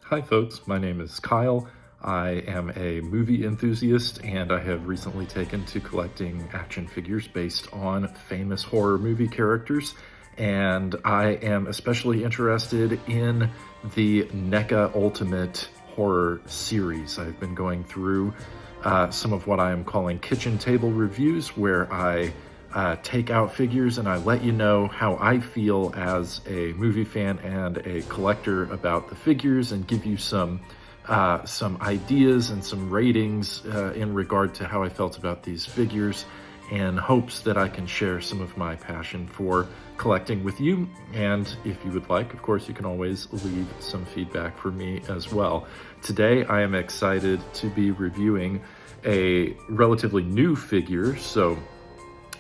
Hi folks, my name is Kyle. I am a movie enthusiast and I have recently taken to collecting action figures based on famous horror movie characters. And I am especially interested in the NECA Ultimate Horror series. I've been going through some of what I am calling kitchen table reviews, where I take out figures and I let you know how I feel as a movie fan and a collector about the figures, and give you some ideas and some ratings in regard to how I felt about these figures, in hopes that I can share some of my passion for collecting with you. And if you would like, of course, you can always leave some feedback for me as well. Today, I am excited to be reviewing a relatively new figure. So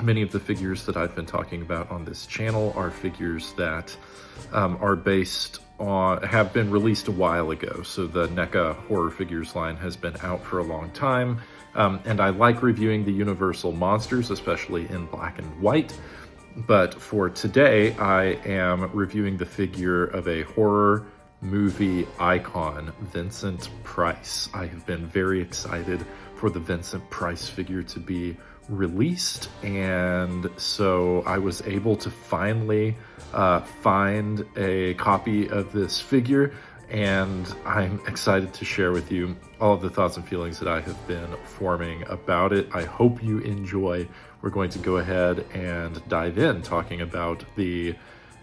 many of the figures that I've been talking about on this channel are figures that are based on, have been released a while ago. So the NECA horror figures line has been out for a long time. And I like reviewing the Universal monsters, especially in black and white. But for today, I am reviewing the figure of a horror movie icon, Vincent Price. I have been very excited for the Vincent Price figure to be released, and so I was able to finally find a copy of this figure, and I'm excited to share with you all of the thoughts and feelings that I have been forming about it. I hope you enjoy. We're going to go ahead and dive in talking about the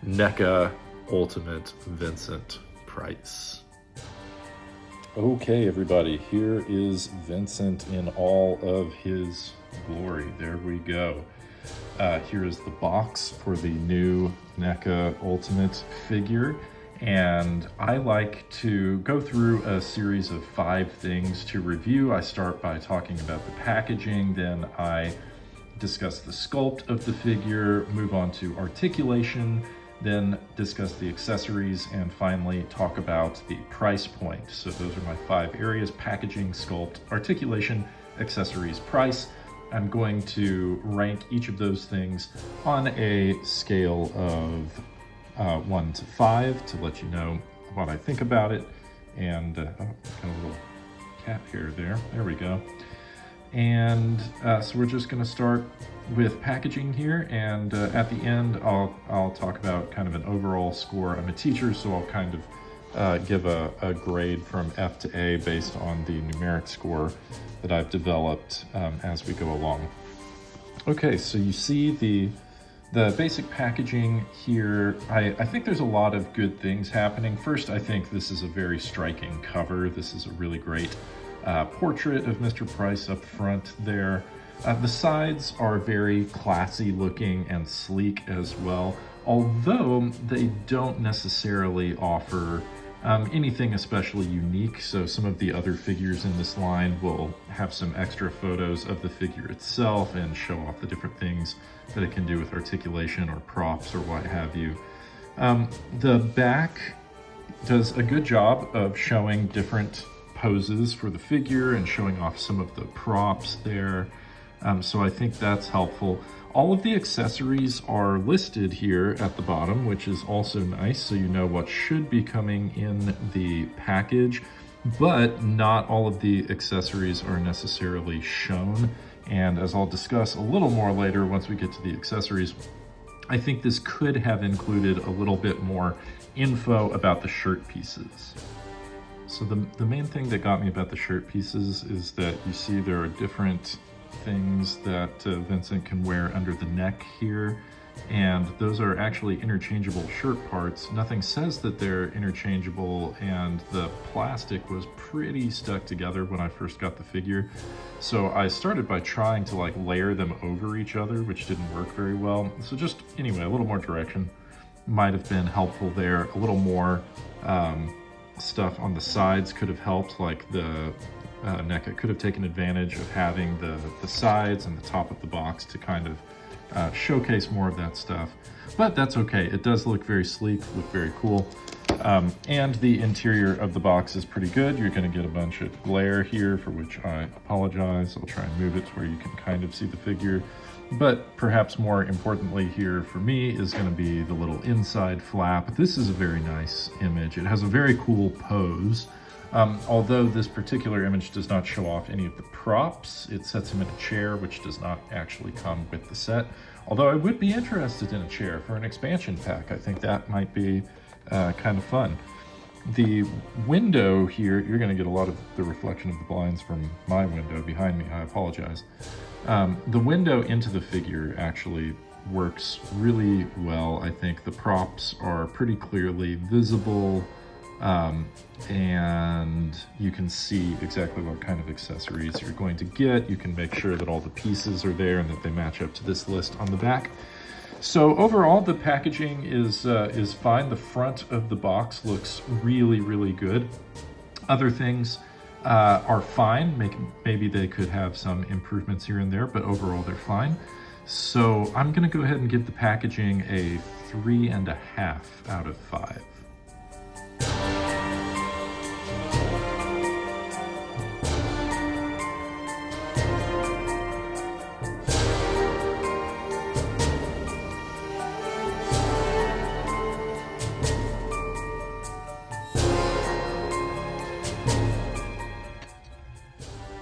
NECA Ultimate Vincent Price. Okay, everybody, here is Vincent in all of his glory. There we go. Here is the box for the new NECA Ultimate figure. And I like to go through a series of 5 things to review. I start by talking about the packaging, then I discuss the sculpt of the figure, move on to articulation, then discuss the accessories, and finally talk about the price point. So those are my 5 areas: packaging, sculpt, articulation, accessories, price. I'm going to rank each of those things on a scale of 1 to 5 to let you know what I think about it. And got a little cat hair there. There we go. And so we're just going to start with packaging here, and at the end I'll talk about kind of an overall score. I'm a teacher, so I'll kind of give a grade from F to A based on the numeric score that I've developed as we go along. Okay, so you see the basic packaging here. I think there's a lot of good things happening. First, I think this is a very striking cover. This is a really great portrait of Mr. Price up front there. The sides are very classy looking and sleek as well, although they don't necessarily offer anything especially unique. So some of the other figures in this line will have some extra photos of the figure itself and show off the different things that it can do with articulation or props or what have you. The back does a good job of showing different poses for the figure and showing off some of the props there. So I think that's helpful. All of the accessories are listed here at the bottom, which is also nice, so you know what should be coming in the package, but not all of the accessories are necessarily shown. And as I'll discuss a little more later once we get to the accessories, I think this could have included a little bit more info about the shirt pieces. So the main thing that got me about the shirt pieces is that you see there are different things that Vincent can wear under the neck here, and those are actually interchangeable shirt parts. Nothing says that they're interchangeable, and the plastic was pretty stuck together when I first got the figure. So I started by trying to like layer them over each other, which didn't work very well. So just anyway, a little more direction might have been helpful there. A little more stuff on the sides could have helped, like the NECA could have taken advantage of having the sides and the top of the box to kind of showcase more of that stuff. But that's okay. It does look very sleek, look very cool. And the interior of the box is pretty good. You're going to get a bunch of glare here, for which I apologize. I'll try and move it to where you can kind of see the figure. But perhaps more importantly here for me is going to be the little inside flap. This is a very nice image. It has a very cool pose. Although this particular image does not show off any of the props, it sets him in a chair, which does not actually come with the set. Although I would be interested in a chair for an expansion pack. I think that might be kind of fun. The window here, you're going to get a lot of the reflection of the blinds from my window behind me. I apologize. The window into the figure actually works really well. I think the props are pretty clearly visible, and you can see exactly what kind of accessories you're going to get. You can make sure that all the pieces are there and that they match up to this list on the back. So overall, the packaging is fine. The front of the box looks really, really good. Other things are fine. Maybe they could have some improvements here and there, but overall they're fine. So I'm gonna go ahead and give the packaging a 3.5 out of 5.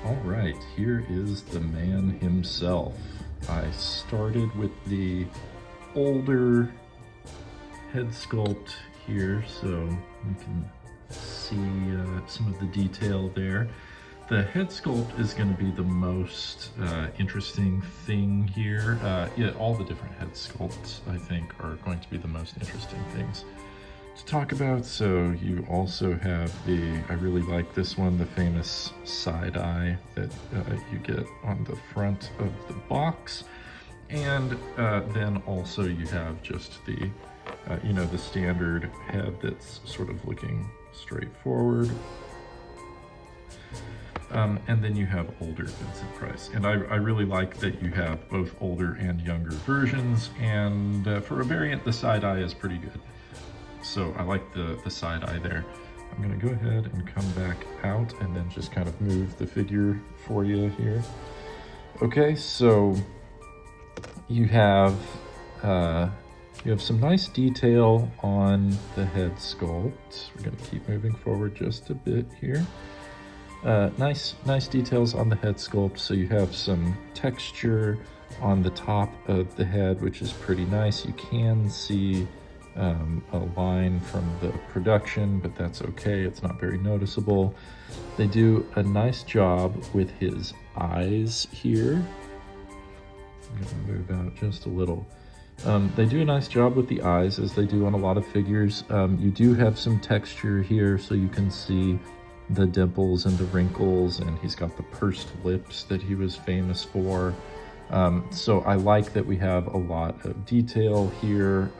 All right, here is the man himself. I started with the older head sculpt here, so you can see some of the detail there. The head sculpt is going to be the most interesting thing here. Yeah, all the different head sculpts, I think, are going to be the most interesting things to talk about. So you also have I really like this one, the famous side eye that you get on the front of the box. And then also you have just the, the standard head that's sort of looking straight forward. And then you have older Vincent Price. And I really like that you have both older and younger versions. And for a variant, the side eye is pretty good. So I like the side eye there. I'm gonna go ahead and come back out and then just kind of move the figure for you here. Okay, so you have some nice detail on the head sculpt. We're gonna keep moving forward just a bit here. Nice details on the head sculpt. So you have some texture on the top of the head, which is pretty nice. You can see a line from the production, but that's okay. It's not very noticeable. They do a nice job with his eyes here. I'm gonna move out just a little. They do a nice job with the eyes, as they do on a lot of figures. You do have some texture here, so you can see the dimples and the wrinkles, and he's got the pursed lips that he was famous for. So I like that we have a lot of detail here.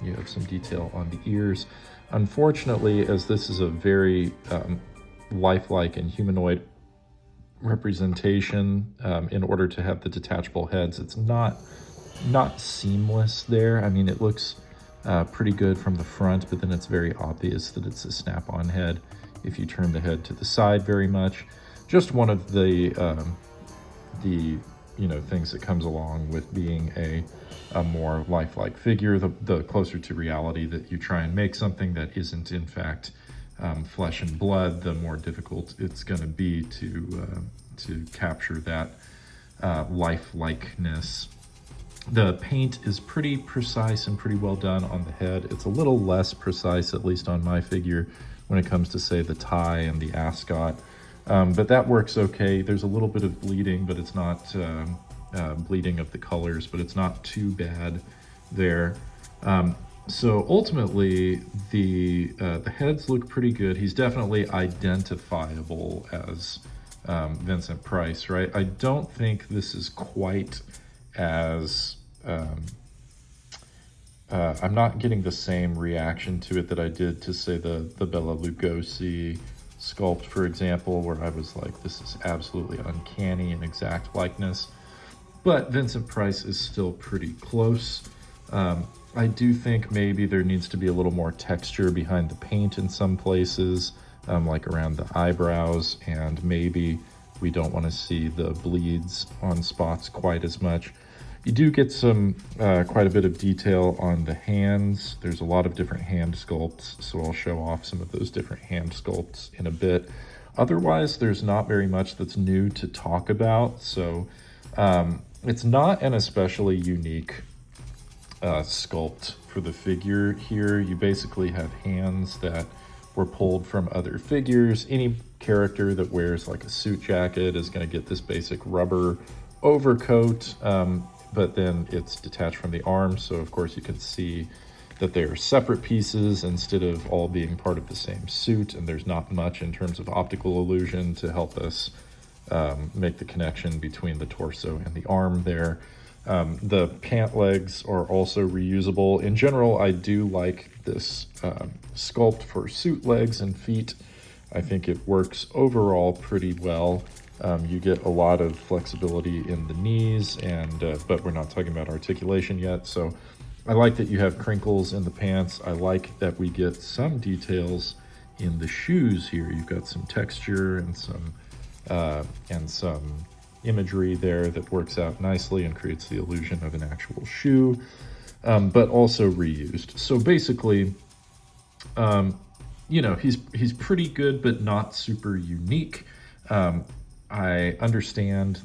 You have some detail on the ears. Unfortunately, as this is a very lifelike and humanoid representation, in order to have the detachable heads, it's not seamless there. I mean, it looks pretty good from the front, but then it's very obvious that it's a snap-on head if you turn the head to the side very much. Just one of the things that comes along with being a more lifelike figure. The closer to reality that you try and make something that isn't in fact flesh and blood, the more difficult it's going to be to capture that lifelikeness. The paint is pretty precise and pretty well done on the head. It's a little less precise, at least on my figure, when it comes to, say, the tie and the ascot. But that works okay. There's a little bit of bleeding, but it's not bleeding of the colors, but it's not too bad there. So ultimately, the heads look pretty good. He's definitely identifiable as Vincent Price, right? I don't think this is quite as... I'm not getting the same reaction to it that I did to, say, the Bela Lugosi sculpt, for example, where I was like, this is absolutely uncanny and exact likeness. But Vincent Price is still pretty close. I do think maybe there needs to be a little more texture behind the paint in some places, like around the eyebrows, and maybe we don't want to see the bleeds on spots quite as much. You do get some quite a bit of detail on the hands. There's a lot of different hand sculpts, so I'll show off some of those different hand sculpts in a bit. Otherwise, there's not very much that's new to talk about, so it's not an especially unique sculpt for the figure here. You basically have hands that were pulled from other figures. Any character that wears like a suit jacket is going to get this basic rubber overcoat, but then it's detached from the arm, so of course you can see that they are separate pieces instead of all being part of the same suit, and there's not much in terms of optical illusion to help us make the connection between the torso and the arm there. The pant legs are also reusable. In general, I do like this sculpt for suit legs and feet. I think it works overall pretty well. You get a lot of flexibility in the knees, and but we're not talking about articulation yet. So I like that you have crinkles in the pants. I like that we get some details in the shoes here. You've got some texture and some imagery there that works out nicely and creates the illusion of an actual shoe, but also reused. So basically, you know, he's pretty good, but not super unique. I understand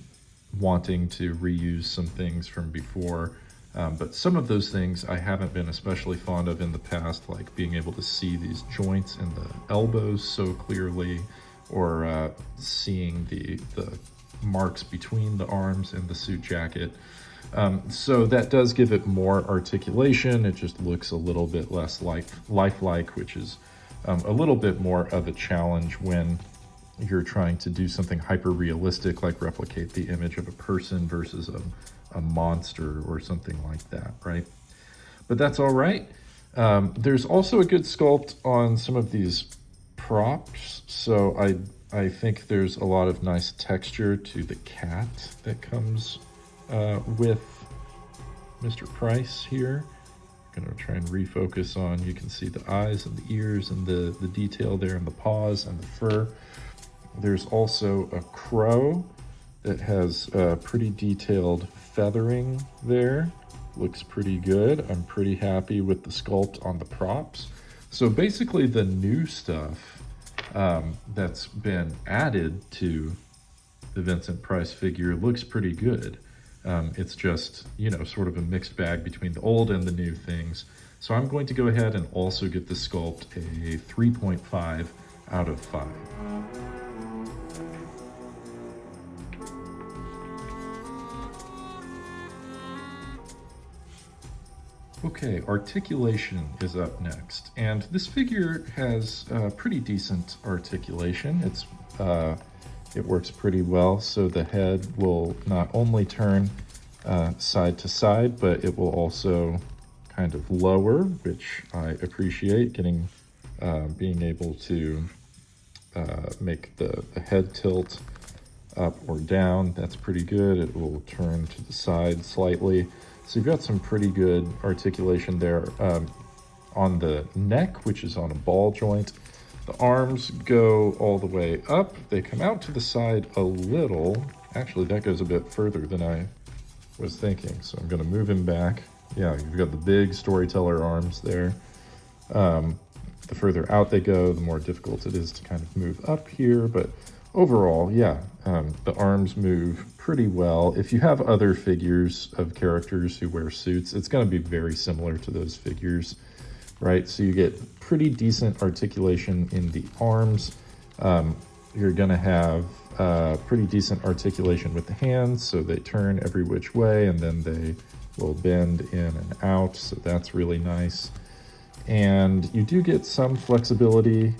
wanting to reuse some things from before, but some of those things I haven't been especially fond of in the past, like being able to see these joints in the elbows so clearly, or seeing the marks between the arms and the suit jacket. So that does give it more articulation. It just looks a little bit less lifelike, which is a little bit more of a challenge when you're trying to do something hyper realistic, like replicate the image of a person versus a monster or something like that, right? But that's all right. There's also a good sculpt on some of these props. So I think there's a lot of nice texture to the cat that comes with Mr. Price here. I'm gonna try and refocus on, you can see the eyes and the ears and the detail there in the paws and the fur. There's also a crow that has pretty detailed feathering there. Looks pretty good. I'm pretty happy with the sculpt on the props. So basically the new stuff that's been added to the Vincent Price figure looks pretty good. It's just, you know, sort of a mixed bag between the old and the new things. So I'm going to go ahead and also get the sculpt a 3.5 out of 5. Okay, articulation is up next, and this figure has pretty decent articulation. It works pretty well, so the head will not only turn side to side, but it will also kind of lower, which I appreciate, being able to make the head tilt up or down. That's pretty good. It will turn to the side slightly. So you've got some pretty good articulation there on the neck, which is on a ball joint. The arms go all the way up. They come out to the side a little. Actually, that goes a bit further than I was thinking. So I'm gonna move him back. Yeah, you've got the big storyteller arms there. The further out they go, the more difficult it is to kind of move up here. But overall, yeah, the arms move pretty well. If you have other figures of characters who wear suits, it's going to be very similar to those figures, right? So you get pretty decent articulation in the arms. You're going to have pretty decent articulation with the hands, so they turn every which way, and then they will bend in and out, so that's really nice. And you do get some flexibility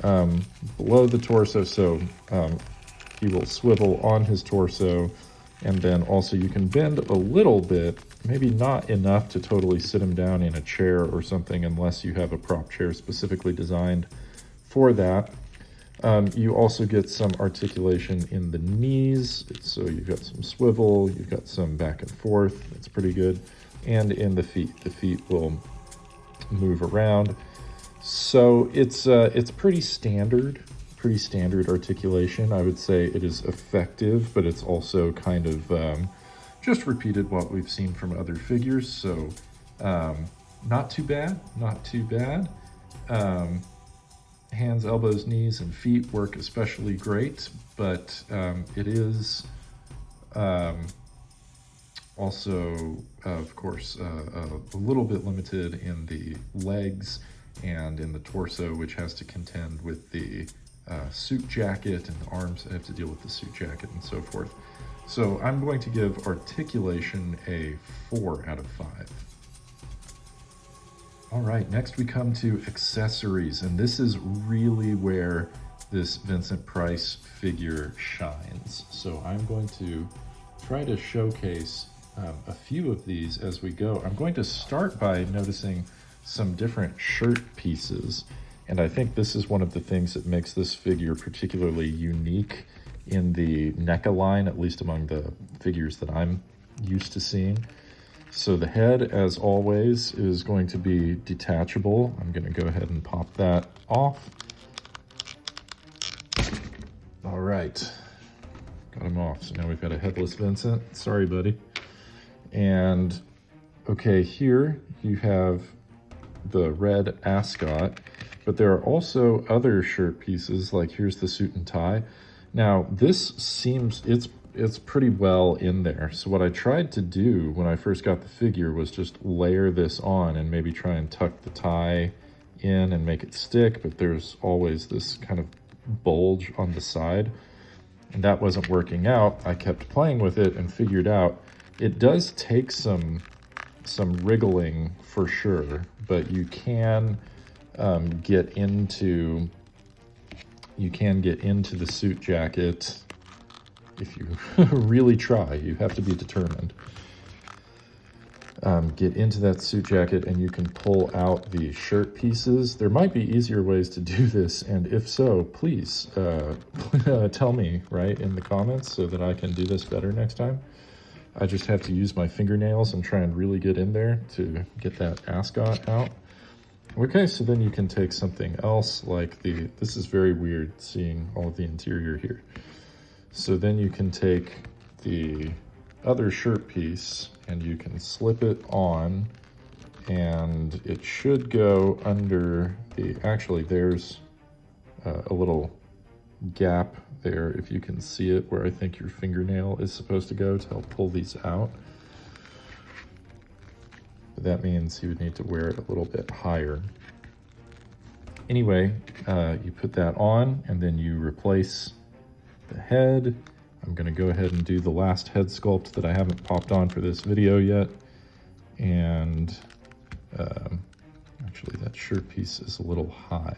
below the torso, so he will swivel on his torso, and then also you can bend a little bit, maybe not enough to totally sit him down in a chair or something unless you have a prop chair specifically designed for that. You also get some articulation in the knees, so you've got some swivel, you've got some back and forth, that's pretty good, and in the feet will move around. So it's pretty standard articulation. I would say it is effective, but it's also kind of just repeated what we've seen from other figures, so not too bad, not too bad. Hands, elbows, knees, and feet work especially great, but it is also, of course, a little bit limited in the legs and in the torso, which has to contend with the suit jacket, and the arms have to deal with the suit jacket and so forth. So I'm going to give articulation a 4 out of 5. All right, next we come to accessories, and this is really where this Vincent Price figure shines. So I'm going to try to showcase a few of these as we go. I'm going to start by noticing some different shirt pieces, and I think this is one of the things that makes this figure particularly unique in the NECA line, at least among the figures that I'm used to seeing. So the head, as always, is going to be detachable. I'm going to go ahead and pop that off. All right, got him off. So now we've got a headless Vincent. Sorry, buddy. And okay, here you have the red ascot, but there are also other shirt pieces, like here's the suit and tie. Now this seems, it's pretty well in there. So what I tried to do when I first got the figure was just layer this on and maybe try and tuck the tie in and make it stick, but there's always this kind of bulge on the side, and that wasn't working out. I kept playing with it and figured out it does take some wriggling for sure, but you can get into the suit jacket if you really try. You have to be determined. Get into that suit jacket and you can pull out the shirt pieces. There might be easier ways to do this, and if so, please tell me right in the comments so that I can do this better next time. I just have to use my fingernails and try and really get in there to get that ascot out. Okay, so then you can take something else like this is very weird seeing all of the interior here. So then you can take the other shirt piece and you can slip it on, and it should go under actually there's a little gap there, if you can see it, where I think your fingernail is supposed to go to help pull these out. But that means you would need to wear it a little bit higher. Anyway, you put that on and then you replace the head. I'm going to go ahead and do the last head sculpt that I haven't popped on for this video yet. And actually that shirt piece is a little high.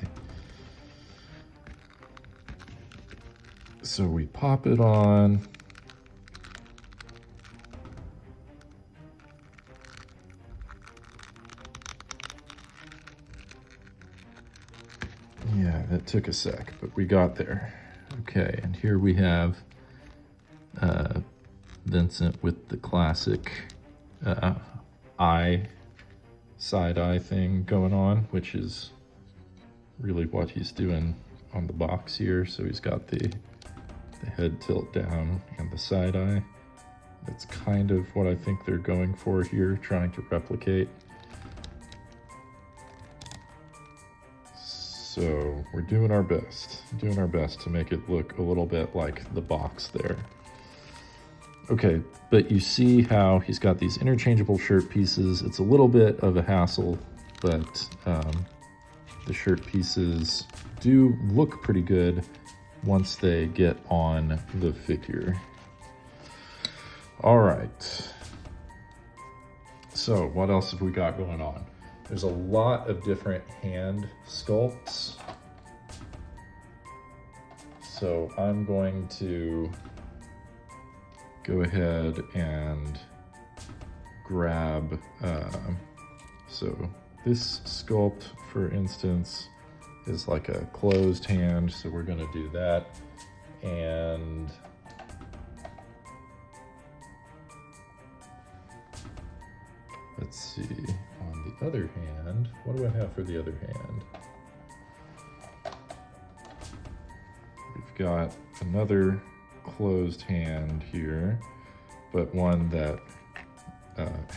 So we pop it on. Yeah, that took a sec, but we got there. Okay, and here we have Vincent with the classic side eye thing going on, which is really what he's doing on the box here. So he's got the head tilt down and the side eye. That's kind of what I think they're going for here, trying to replicate. So we're doing our best to make it look a little bit like the box there. Okay, but you see how he's got these interchangeable shirt pieces. It's a little bit of a hassle, but the shirt pieces do look pretty good once they get on the figure. All right, so what else have we got going on? There's a lot of different hand sculpts. So I'm going to go ahead and grab, so this sculpt, for instance, is like a closed hand, so we're gonna do that. And let's see, on the other hand, what do I have for the other hand? We've got another closed hand here, but one that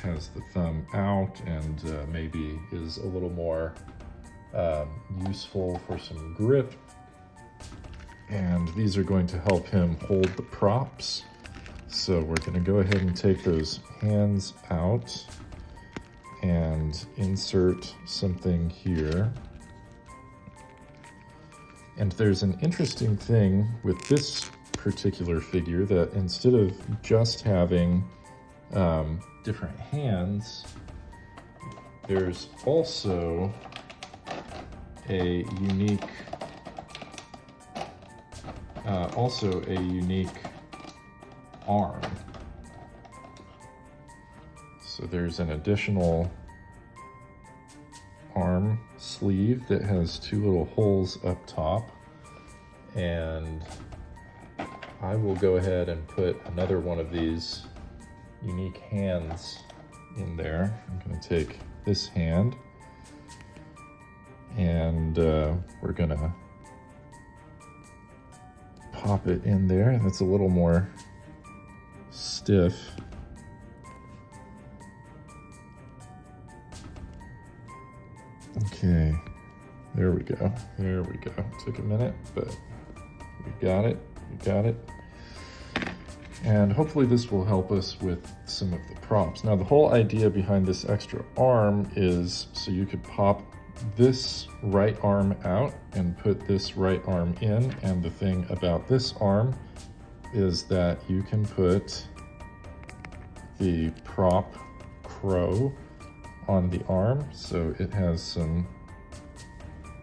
has the thumb out and maybe is a little more useful for some grip. And these are going to help him hold the props. So we're going to go ahead and take those hands out and insert something here. And there's an interesting thing with this particular figure, that instead of just having different hands, there's also a unique arm. So there's an additional arm sleeve that has two little holes up top, and I will go ahead and put another one of these unique hands in there. I'm going to take this hand and we're going to pop it in there. That's a little more stiff. Okay, there we go. There we go. Took a minute, but we got it. We got it. And hopefully this will help us with some of the props. Now, the whole idea behind this extra arm is so you could pop this right arm out and put this right arm in. And the thing about this arm is that you can put the prop crow on the arm. So it has some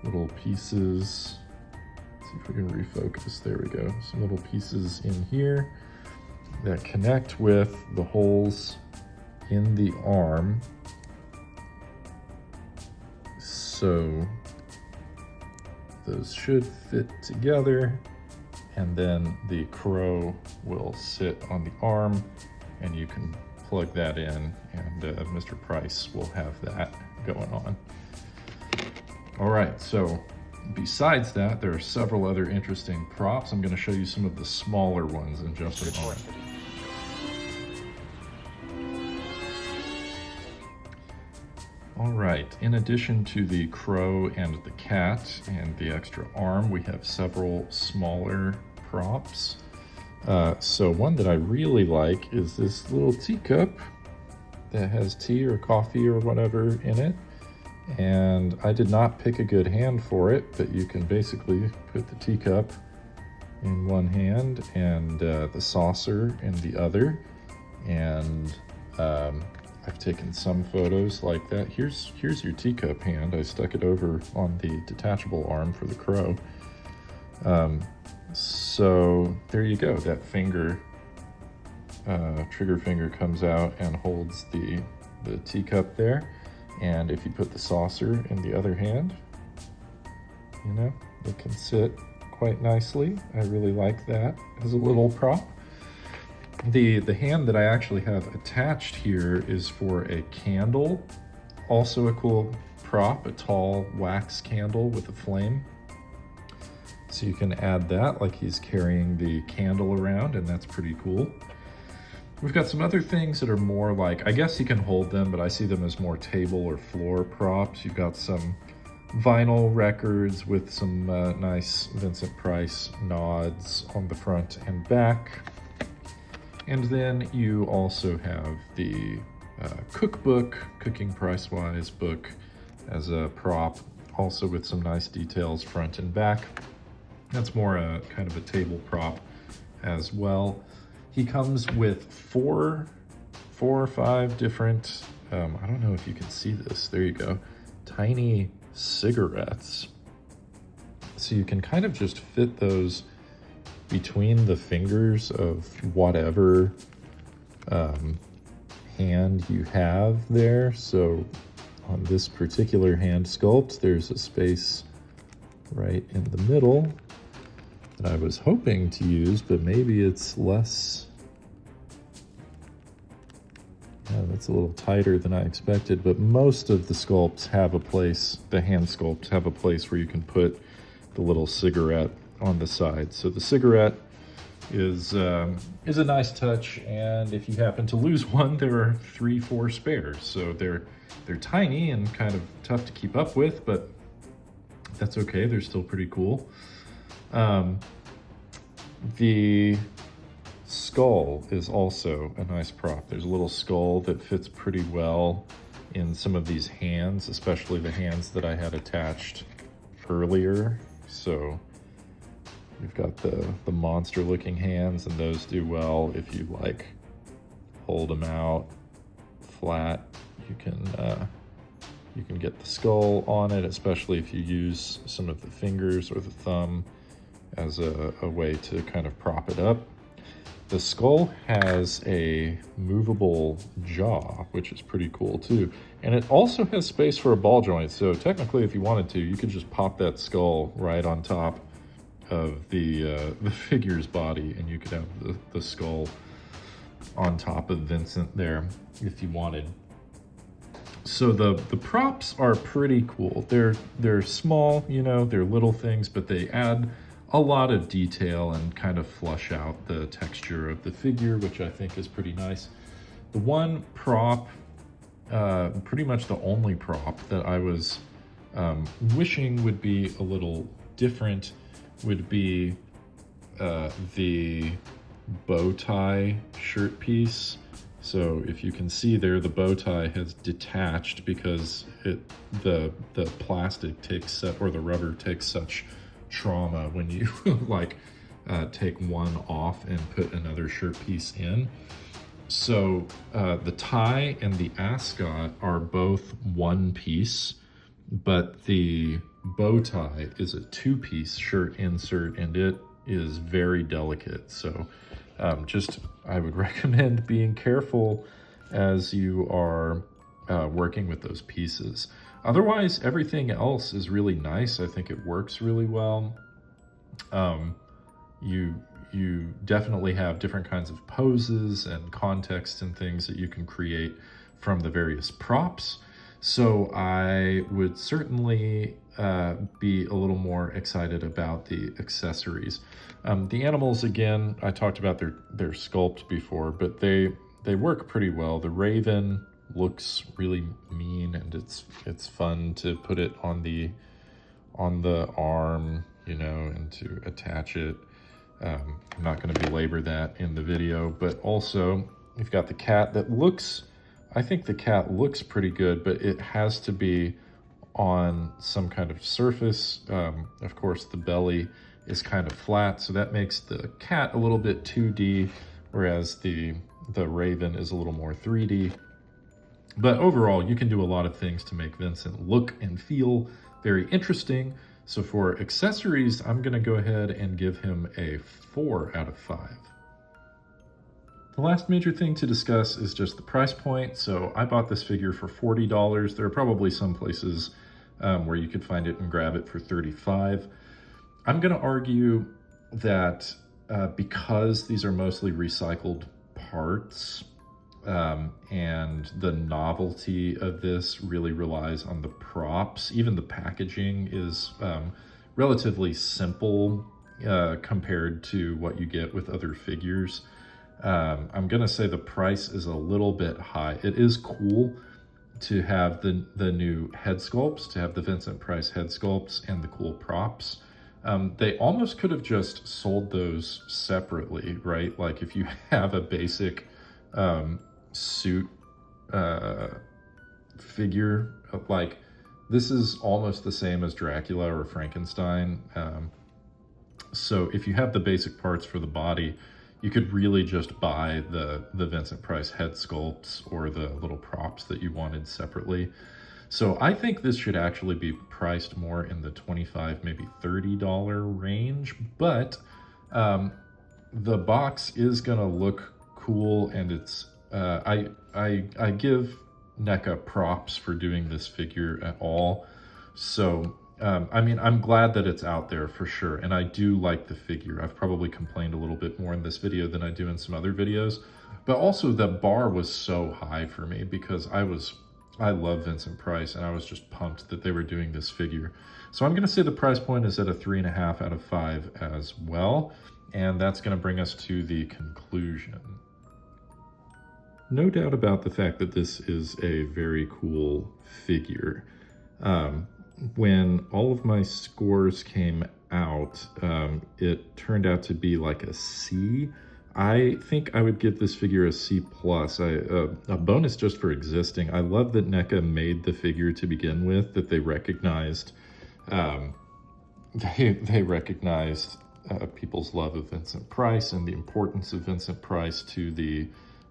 little pieces. Let's see if we can refocus. There we go. Some little pieces in here that connect with the holes in the arm. So those should fit together, and then the crow will sit on the arm, and you can plug that in, and Mr. Price will have that going on. All right, so besides that, there are several other interesting props. I'm going to show you some of the smaller ones in just a moment. All right, in addition to the crow and the cat and the extra arm, we have several smaller props. So one that I really like is this little teacup that has tea or coffee or whatever in it. And I did not pick a good hand for it, but you can basically put the teacup in one hand and the saucer in the other. And I've taken some photos like that. Here's your teacup hand. I stuck it over on the detachable arm for the crow. So there you go. That finger, trigger finger comes out and holds the teacup there. And if you put the saucer in the other hand, you know, it can sit quite nicely. I really like that as a little prop. The hand that I actually have attached here is for a candle. Also a cool prop, a tall wax candle with a flame. So you can add that like he's carrying the candle around, and that's pretty cool. We've got some other things that are more like, I guess he can hold them, but I see them as more table or floor props. You've got some vinyl records with some nice Vincent Price nods on the front and back. And then you also have the cookbook, Cooking Price-Wise book, as a prop, also with some nice details front and back. That's more a kind of a table prop as well. He comes with four or five different, I don't know if you can see this, there you go, tiny cigarettes. So you can kind of just fit those between the fingers of whatever hand you have there. So on this particular hand sculpt, there's a space right in the middle that I was hoping to use, but maybe it's less. Yeah, that's a little tighter than I expected, but most of the sculpts have a place, the hand sculpts have a place where you can put the little cigarette on the side. So the cigarette is a nice touch. And if you happen to lose one, there are 3-4 spares. So they're tiny and kind of tough to keep up with, but that's okay. They're still pretty cool. The skull is also a nice prop. There's a little skull that fits pretty well in some of these hands, especially the hands that I had attached earlier. So you've got the monster looking hands, and those do well if you like hold them out flat. You can get the skull on it, especially if you use some of the fingers or the thumb as a way to kind of prop it up. The skull has a movable jaw, which is pretty cool too. And it also has space for a ball joint. So technically, if you wanted to, you could just pop that skull right on top of the figure's body, and you could have the skull on top of Vincent there if you wanted. So the props are pretty cool. They're small, you know, they're little things, but they add a lot of detail and kind of flush out the texture of the figure, which I think is pretty nice. The one prop, pretty much the only prop that I was wishing would be a little different, would be the bow tie shirt piece. So if you can see there, the bow tie has detached because the plastic takes, or the rubber takes such trauma when you like take one off and put another shirt piece in. So the tie and the ascot are both one piece, but the bow tie is a 2-piece shirt insert, and it is very delicate. So I would recommend being careful as you are working with those pieces. Otherwise, everything else is really nice. I think it works really well. You definitely have different kinds of poses and contexts and things that you can create from the various props. So I would certainly be a little more excited about the accessories. The animals, again, I talked about their sculpt before, but they work pretty well. The raven looks really mean, and it's fun to put it on the arm, you know, and to attach it. I'm not going to belabor that in the video, but also you've got the cat that looks, I think the cat looks pretty good, but it has to be on some kind of surface. Of course, the belly is kind of flat, so that makes the cat a little bit 2D, whereas the raven is a little more 3D. But overall, you can do a lot of things to make Vincent look and feel very interesting. So for accessories, I'm gonna go ahead and give him a 4 out of 5. The last major thing to discuss is just the price point. So I bought this figure for $40. There are probably some places where you could find it and grab it for $35. I'm gonna argue that because these are mostly recycled parts, and the novelty of this really relies on the props. Even the packaging is relatively simple compared to what you get with other figures. I'm gonna say the price is a little bit high. It is cool to have the new head sculpts, to have the Vincent Price head sculpts and the cool props. They almost could have just sold those separately, right? Like if you have a basic suit figure, like this is almost the same as Dracula or Frankenstein. So if you have the basic parts for the body, you could really just buy the Vincent Price head sculpts or the little props that you wanted separately. So I think this should actually be priced more in the $25, maybe $30 range, but the box is gonna look cool, and it's I give NECA props for doing this figure at all. So I mean, I'm glad that it's out there for sure, and I do like the figure. I've probably complained a little bit more in this video than I do in some other videos, but also the bar was so high for me because I love Vincent Price, and I was just pumped that they were doing this figure. So I'm gonna say the price point is at a 3.5 out of 5 as well. And that's going to bring us to the conclusion. No doubt about the fact that this is a very cool figure. When all of my scores came out, it turned out to be like a C. I think I would give this figure a C+. A bonus just for existing. I love that NECA made the figure to begin with, that they recognized they recognized people's love of Vincent Price and the importance of Vincent Price to the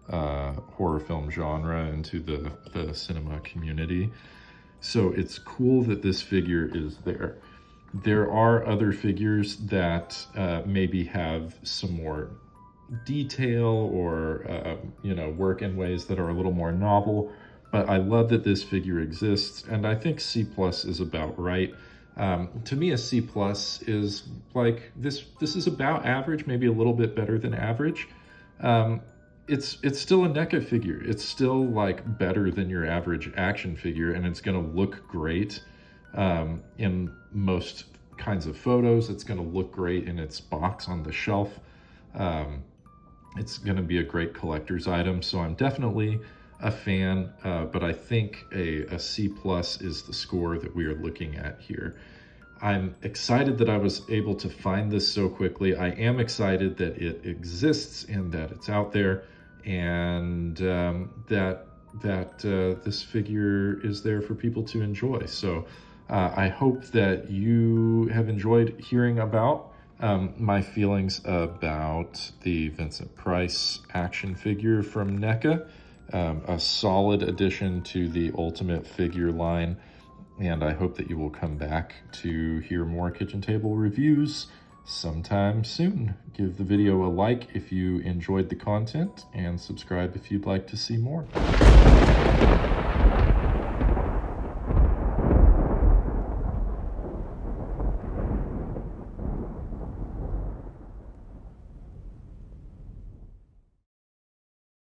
horror film genre and to the cinema community. So it's cool that this figure is there. There are other figures that maybe have some more detail or work in ways that are a little more novel, but I love that this figure exists, and I think C+ is about right. To me, a C+ is like this is about average, maybe a little bit better than average. It's still a NECA figure. It's still like better than your average action figure, and it's gonna look great in most kinds of photos. It's gonna look great in its box on the shelf. It's gonna be a great collector's item, so I'm definitely a fan, but I think a C+ is the score that we are looking at here. I'm excited that I was able to find this so quickly. I am excited that it exists and that it's out there, and that this figure is there for people to enjoy. So I hope that you have enjoyed hearing about my feelings about the Vincent Price action figure from NECA, a solid addition to the Ultimate figure line, and I hope that you will come back to hear more kitchen table reviews sometime soon. Give the video a like if you enjoyed the content, and subscribe if you'd like to see more.